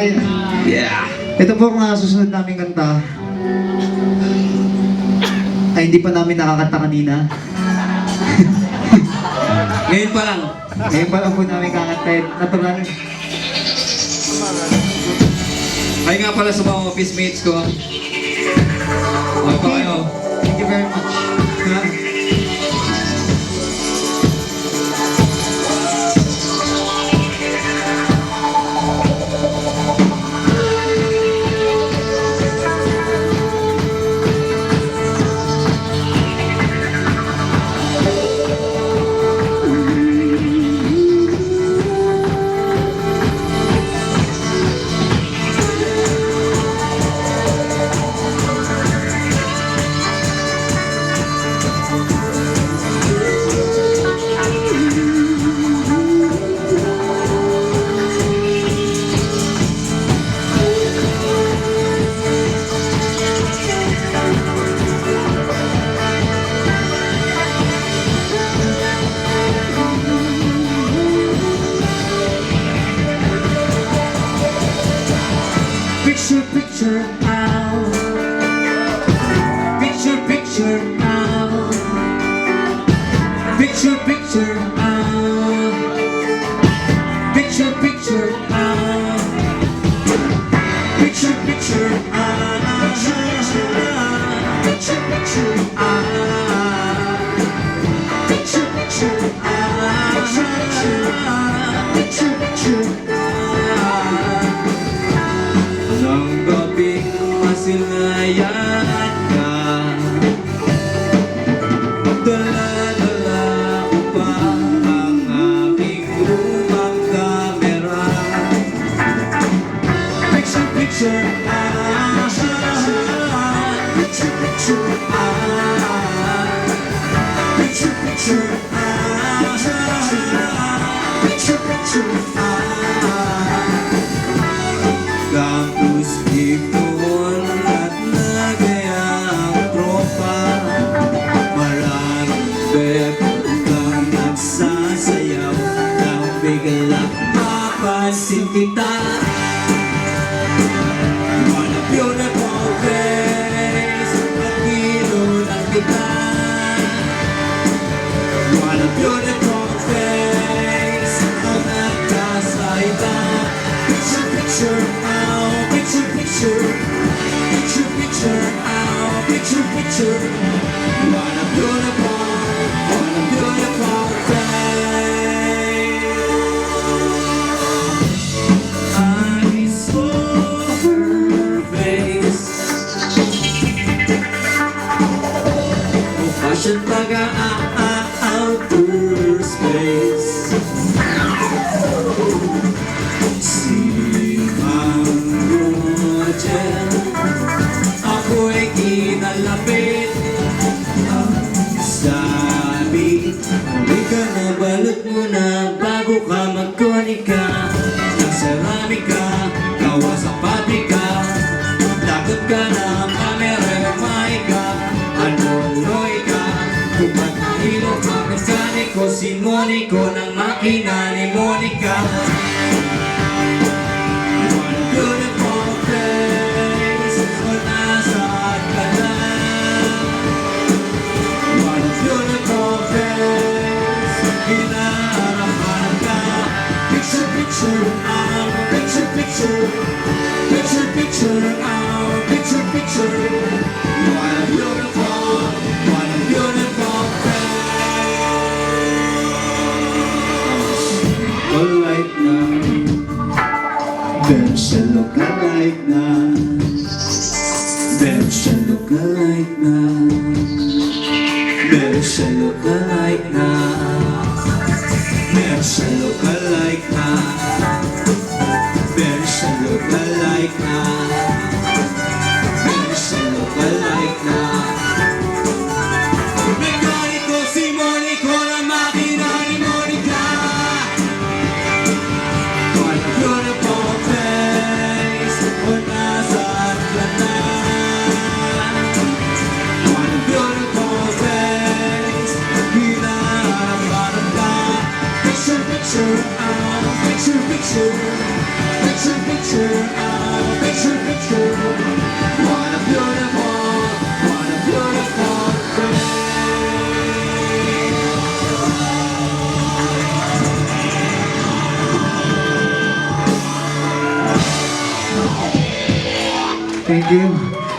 Yeah. Ito po ang susunod namin kanta. Ay, hindi pa namin nakakanta kanina. Ngayon pa lang. Ngayon pa lang po namin kakantahin. Natural. Ay nga pala sa mga office mates ko. Okay pa kayo? Thank you very much. Picture, picture out. Picture, picture out. Picture, picture out. Picture, picture out. Picture, picture out. Picture, picture out. Picture, picture out. Picture, picture out. Nang gabing masilayan ka, dala-dala ko pa ang aking lumang kamera. Picture, picture, picture, picture, picture, picture, picture, picture, campus ipon at nagayang tropa. Maraming bebang nagsasayaw nang bigla mapansin kita. What a beautiful face, pag-inunan kita. What a beautiful face, ang nagkasaiba. Picture, picture, picture, picture, picture, picture, ow, picture, picture. What a beautiful day. I saw her face. Oh, fashion outer space. Ako'y kinalapit. Sabi, halika na, balot mo na bago ka magkonika. Nagsaramika, gawa sa pabrika. Takot ka na, mameremay ka. Ano-noy ka, kung maghilo ka. Mekaniko, si Monico ng makina ni Monica. Picture, picture, picture, picture, picture, picture. What a beautiful face. Alright now, there's a look-alike now. There's a look-alike now. There's a look-alike now. There's a look-alike now. There's a look-alike now. There's a look-alike now. Mekaniko, si Monico ng makina ni Monica. What a beautiful face, kung nasaan ka na. What a beautiful face, hinaharap-harap ka. Picture, picture, picture, picture, picture, picture. Thank you.